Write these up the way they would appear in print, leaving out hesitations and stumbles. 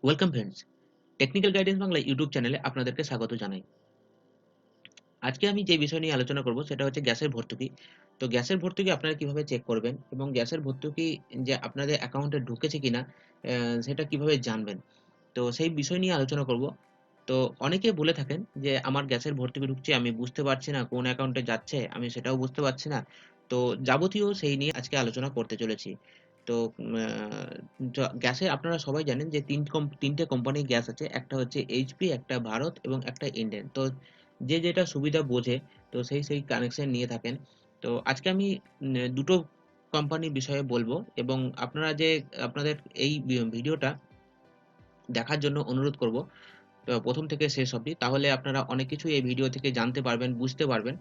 Welcome friends, technical guidance Bangla YouTube চ্যানেলে আপনাদেরকে স্বাগত জানাই। আজকে আমি যে বিষয় নিয়ে আলোচনা করব সেটা হচ্ছে গ্যাসের ভর্তুকি। তো গ্যাসের ভর্তুকি আপনারা কিভাবে চেক করবেন এবং গ্যাসের ভর্তুকি যে আপনাদের অ্যাকাউন্টে ঢুকেছে কিনা সেটা কিভাবে জানবেন। তো সেই বিষয় নিয়ে আলোচনা করব। তো অনেকে বলে থাকেন যে আমার গ্যাসের ভর্তুকি ঢুকছে, আমি বুঝতে পারছি না কোন অ্যাকাউন্টে যাচ্ছে, আমি সেটাও বুঝতে পারছি না। তো যাবতীয় সেই নিয়ে আজকে আলোচনা করতে চলেছি। তো গ্যাসে আপনারা সবাই জানেন যে তিনটে কোম্পানির গ্যাস আছে। একটা হচ্ছে এইচপি, একটা ভারত এবং একটা ইন্ডেন। তো যে যেটা সুবিধা বোঝে তো সেই কানেকশন নিয়ে থাকেন। তো আজকে আমি দুটো কোম্পানির বিষয়ে বলবো এবং আপনাদের এই ভিডিওটা দেখার জন্য অনুরোধ করব। তো ১ম থেকে শেষ অবধি। তাহলে আপনারা অনেক কিছুই এই ভিডিও থেকে জানতে পারবেন, বুঝতে পারবেন।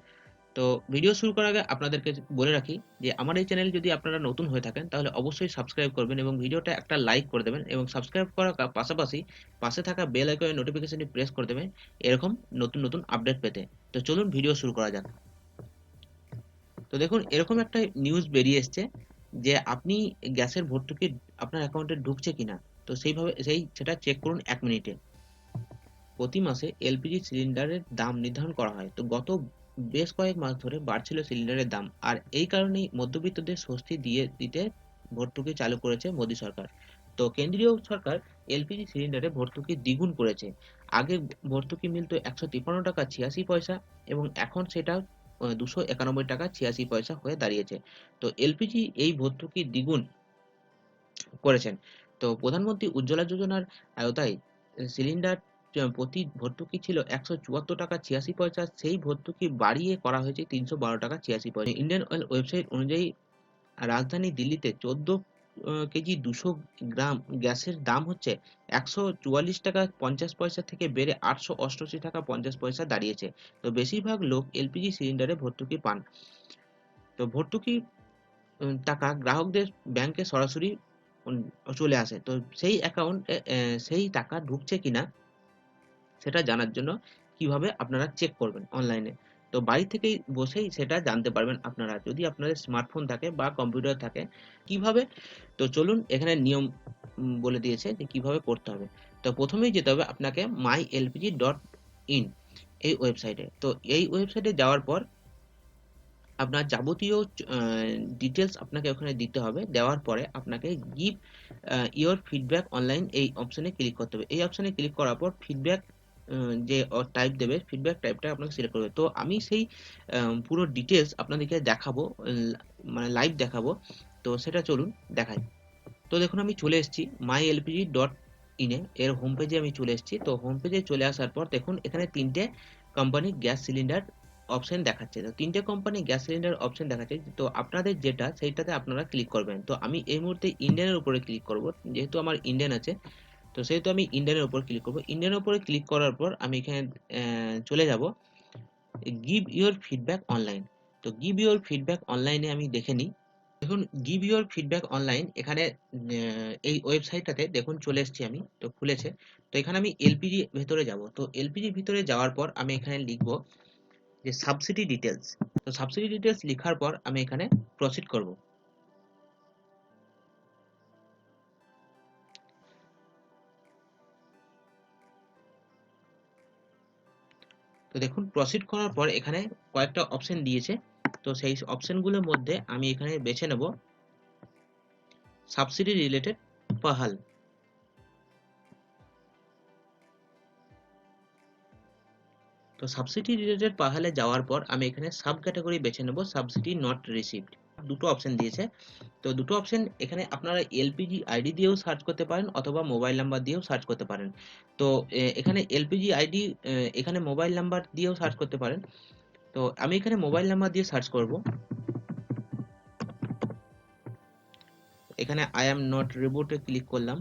তো ভিডিও শুরু করার আগে আপনাদেরকে বলে রাখি যে আমার এই চ্যানেল যদি আপনারা নতুন হয়ে থাকেন তাহলে অবশ্যই সাবস্ক্রাইব করবেন এবং ভিডিওটা একটা লাইক করে দেবেন এবং সাবস্ক্রাইব করার পাশাপাশি পাশে থাকা বেল আইকনের নোটিফিকেশনটি প্রেস করে দেবেন এরকম নতুন আপডেট পেতে। তো চলুন ভিডিও শুরু করা যাক। তো দেখুন, এরকম একটা নিউজ বেরিয়ে এসছে যে আপনি গ্যাসের ভর্তুকি আপনার অ্যাকাউন্টে ঢুকছে কিনা। তো সেটা চেক করুন ১ মিনিটে। প্রতি মাসে এলপিজি সিলিন্ডারের দাম নির্ধারণ করা হয়। তো গত বেশ কয়েক মাস ধরে বাড়ছিল সিলিন্ডারের দাম, আর এই কারণেই মধ্যবিত্তদের স্বস্তি দিতে ভর্তুকি চালু করেছে মোদী সরকার। তো কেন্দ্রীয় সরকার এলপিজি সিলিন্ডারে ভর্তুকি দ্বিগুণ করেছে। আগে ভর্তুকি মিলত ১৫৩ টাকা ৮৬ পয়সা এবং এখন সেটা ২৯১ টাকা ৮৬ পয়সা হয়ে দাঁড়িয়েছে। তো এলপিজি এই ভর্তুকি দ্বিগুণ করেছেন। তো প্রধানমন্ত্রী উজ্জ্বলা যোজনার আওতায় সিলিন্ডার প্রতি ভর্তুকি ছিল ১৭৪ টাকা ৮৬ পয়সা, সেই ভর্তুকি বাড়িয়ে করা হয়েছে ৩১২ টাকা ৮৬ পয়সা। ইন্ডিয়ান অয়েল ওয়েবসাইট অনুযায়ী রাজধানী দিল্লিতে ১৪ কেজি ২০০ গ্রাম গ্যাসের দাম হচ্ছে ১৪৪ টাকা ৫০ পয়সা থেকে বেড়ে ৮৮৮ টাকা ৫০ পয়সা দাঁড়িয়েছে। তো বেশিরভাগ লোক এলপিজি সিলিন্ডারে ভর্তুকি পান। তো ভর্তুকি টাকা গ্রাহকদের ব্যাংকে সরাসরি উন চলে আসে। তো সেই অ্যাকাউন্টে সেই টাকা ঢুকছে কিনা সেটা জানার জন্য কিভাবে আপনারা চেক করবেন অনলাইনে। তো বাড়ি থেকেই বসেই সেটা জানতে পারবেন আপনারা, যদি আপনাদের স্মার্টফোন থাকে বা কম্পিউটার থাকে। কিভাবে? তো চলুন এখানে নিয়ম বলে দিয়েছে যে কিভাবে করতে হবে। তো ১ম এই যেতে হবে আপনাকে mylpg.in এই ওয়েবসাইটে। তো এই ওয়েবসাইটে যাওয়ার পর আপনার যাবতীয় ডিটেইলস আপনাকে ওখানে দিতে হবে। দেওয়ার পরে আপনাকে গিভ ইওর ফিডব্যাক অনলাইন এই অপশনে ক্লিক করতে হবে। এই অপশনে ক্লিক করার পর ফিডব্যাক যে টাইপ দেবে, ফিডব্যাক টাইপটা আপনাকে সিলেক্ট করতে হবে। তো আমি সেই পুরো ডিটেইলস আপনাদেরকে দেখাবো, মানে লাইভ দেখাবো। তো সেটা চলুন দেখাই। তো দেখুন, আমি চলে এসেছি mylpg.in এর হোম পেজে আমি চলে এসেছি। তো হোম পেজে চলে আসার পর দেখুন এখানে ৩ টে কোম্পানির গ্যাস সিলিন্ডার অপশন দেখাচ্ছে। তো ৩ টে কোম্পানির গ্যাস সিলিন্ডার অপশন দেখাচ্ছে। তো আপনাদের যেটা সেইটাতে আপনারা ক্লিক করবেন। তো আমি এই মুহূর্তে ইন্ডিয়ানের উপরে ক্লিক করব। যেহেতু আমার ইন্ডিয়ান আছে তো সেহেতু আমি ইন্ডিয়ানের উপর ক্লিক করব। ইন্ডিয়ানের উপরে ক্লিক করার পর আমি এখানে চলে যাব গিভ ইওর ফিডব্যাক অনলাইন। তো গিভ ইওর ফিডব্যাক অনলাইনে আমি দেখে নিই। দেখুন, গিভ ইউর ফিডব্যাক অনলাইন এখানে এই ওয়েবসাইটটাতে দেখুন চলে এসেছি আমি। তো খুলেছে। তো এখানে আমি এলপিজি ভেতরে যাব। তো এলপিজি ভিতরে যাওয়ার পর আমি এখানে লিখব যে সাবসিডি ডিটেইলস। তো সাবসিডি ডিটেইলস লিখার পর আমি এখানে প্রসিড করব। তো দেখুন, প্রসিড করার পর এখানে কয়েকটা অপশন দিয়েছে। তো সেই অপশনগুলোর মধ্যে আমি এখানে বেছে নেব সাবসিডি রিলেটেড পাহাল। তো সাবসিডি রিলেটেড পাহালে যাওয়ার পর আমি এখানে সাব ক্যাটাগরি বেছে নেব সাবসিডি নট রিসিভড। দুটো অপশন দিয়েছে। তো দুটো অপশন এখানে আপনারা এলপিজি আইডি দিয়েও সার্চ করতে পারেন অথবা মোবাইল নাম্বার দিয়েও সার্চ করতে পারেন। তো এখানে এলপিজি আইডি, এখানে মোবাইল নাম্বার দিয়েও সার্চ করতে পারেন। তো আমি এখানে মোবাইল নাম্বার দিয়ে সার্চ করব। এখানে আই অ্যাম নট রিবুটে ক্লিক করলাম।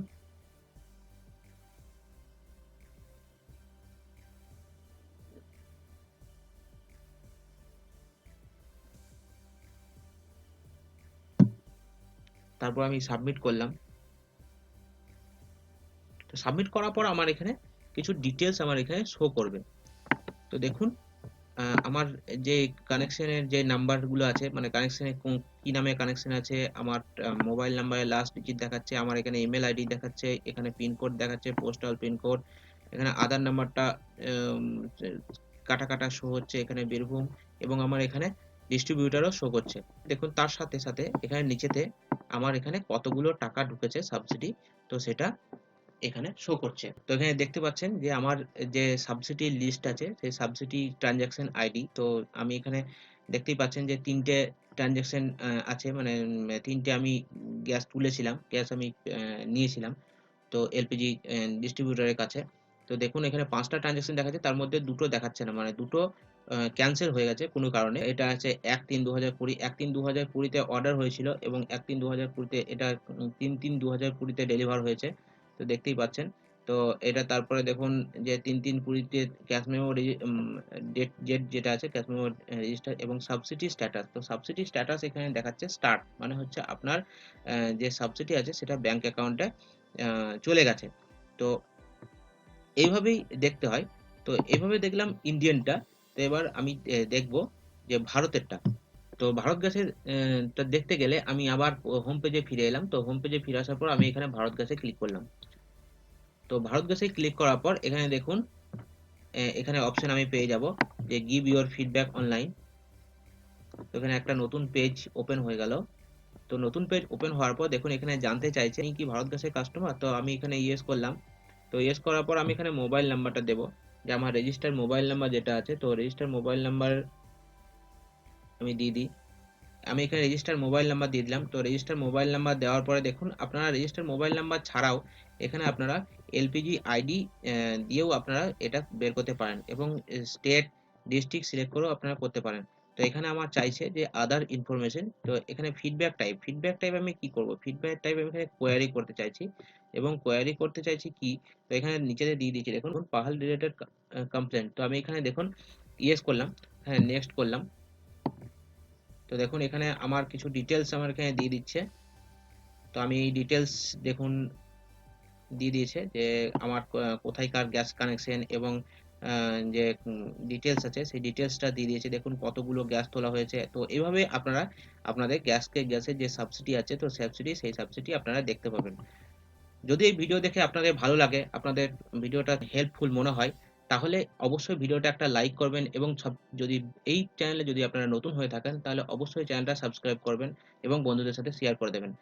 তারপর আমি সাবমিট করলাম। তো সাবমিট করার পর আমার এখানে কিছু ডিটেলস আমার এখানে শো করবে। তো দেখুন, আমার যে কানেকশনের যে নাম্বারগুলো আছে, মানে কানেকশনে কি নামে কানেকশন আছে, আমার মোবাইল নাম্বারের লাস্ট ডিজিট দেখাচ্ছে, আমার এখানে ইমেল আইডি দেখাচ্ছে, এখানে পিনকোড দেখাচ্ছে, পোস্টাল পিনকোড, এখানে আধার নাম্বারটা উম, কাটা কাটা শো হচ্ছে এখানে বীরভূম, এবং আমার এখানে ডিস্ট্রিবিউটারও শো করছে। দেখুন তার সাথে সাথে এখানে নিচেতে আমার এখানে কতগুলো টাকা ঢুকেছে সাবসিডি, তো সেটা এখানে শো করছে। তো এখানে দেখতে পাচ্ছেন যে আমার যে সাবসিডি লিস্ট আছে সেই সাবসিডি ট্রানজাকশন আইডি, তো আমি এখানে দেখতেই পাচ্ছেন যে ৩টে ট্রানজাকশন আছে, মানে ৩টে আমি গ্যাস তুলেছিলাম, গ্যাস আমি নিয়েছিলাম তো এলপিজি ডিস্ট্রিবিউটরের কাছে। তো দেখুন এখানে ৫টা ট্রানজাকশন দেখাচ্ছে, তার মধ্যে ২টো দেখাচ্ছে না, মানে ২টো ক্যানসেল হয়ে গেছে কোনো কারণে। এটা আছে ১/৩/২০২০, ১/৩/২০২০ তে অর্ডার হয়েছিল এবং ১/৩/২০২০ তে এটা ৩/৩/২০২০ তে ডেলিভার হয়েছে। তো দেখতেই পাচ্ছেন। তো এটা তারপরে দেখুন যে ৩/৩/২০ তে ক্যাশ মেমো ডেট জেট যেটা আছে ক্যাশ মেমো রেজিস্টার এবং সাবসিডি স্ট্যাটাস। তো সাবসিডি স্ট্যাটাস এখানে দেখাচ্ছে স্টার্ট, মানে হচ্ছে আপনার যে সাবসিডি আছে সেটা ব্যাংক অ্যাকাউন্টে চলে গেছে। তো এইভাবেই দেখতে হয়। তো এভাবে দেখলাম ইন্ডিয়ানটা। তো এবার আমি দেখব যে ভারতেরটা। তো ভারত গ্যাসের টা দেখতে গেলে আমি আবার হোম পেজে ফিরে এলাম। তো হোম পেজে ফিরে আসার পর আমি এখানে ভারত গ্যাসে ক্লিক করলাম। তো ভারত গ্যাসে ক্লিক করার পর এখানে দেখুন এখানে অপশন আমি পেয়ে যাব যে গিভ ইউর ফিডব্যাক অনলাইন। তো এখানে একটা নতুন পেজ ওপেন হয়ে গেল। তো নতুন পেজ ওপেন হওয়ার পর দেখুন এখানে জানতে চাইছে আমি কি ভারত গ্যাসের কাস্টমার। তো আমি এখানে ইয়েস করলাম। তো ইয়েস করার পর আমি এখানে মোবাইল নাম্বারটা দেবো, যে আমার রেজিস্টার মোবাইল নাম্বার যেটা আছে, তো রেজিস্টার মোবাইল নাম্বার আমি দিয়ে দিই। আমি এখানে রেজিস্টার মোবাইল নাম্বার দিয়ে দিলাম। তো রেজিস্টার মোবাইল নাম্বার দেওয়ার পরে দেখুন আপনারা রেজিস্টার মোবাইল নাম্বার ছাড়াও এখানে আপনারা এলপিজি আইডি দিয়েও আপনারা এটা বের করতে পারেন এবং স্টেট ডিস্ট্রিক্ট সিলেক্ট করেও আপনারা করতে পারেন। তো এখানে আমার চাইছে যে আদার ইনফরমেশন, তো এখানে ফিডব্যাক টাইপ আমি কি করব, ফিডব্যাক টাইপ আমি এখানে কোয়ারি করতে চাইছি, এবং কোয়ারি করতে চাইছি কি, তো এখানে নিচেতে দিয়ে দিয়েছি দেখুন পাহাল রিলেটেড কমপ্লেন। তো আমি এখানে দেখুন ইয়েস করলাম, হ্যাঁ নেক্সট করলাম। তো দেখুন এখানে আমার কিছু ডিটেলস আমার এখানে দিয়ে দিচ্ছে। তো আমি এই ডিটেলস দেখুন দিয়ে দিয়েছে যে আমার কোথায়কার গ্যাস কানেকশন এবং যে ডিটেলস আছে সেই ডিটেলসটা দিয়ে দিয়েছে। দেখুন কতগুলো গ্যাস তোলা হয়েছে। তো এইভাবে আপনারা আপনাদের গ্যাসের যে সাবসিডি আছে, তো সেই সাবসিডি আপনারা দেখতে পাবেন। যদি এই ভিডিও দেখে আপনাদের ভালো লাগে, আপনাদের ভিডিওটা হেল্পফুল মনে হয়, তাহলে অবশ্যই ভিডিওটা একটা লাইক করবেন এবং যদি এই চ্যানেলে যদি আপনারা নতুন হয়ে থাকেন তাহলে অবশ্যই চ্যানেলটা সাবস্ক্রাইব করবেন এবং বন্ধুদের সাথে শেয়ার করে দেবেন।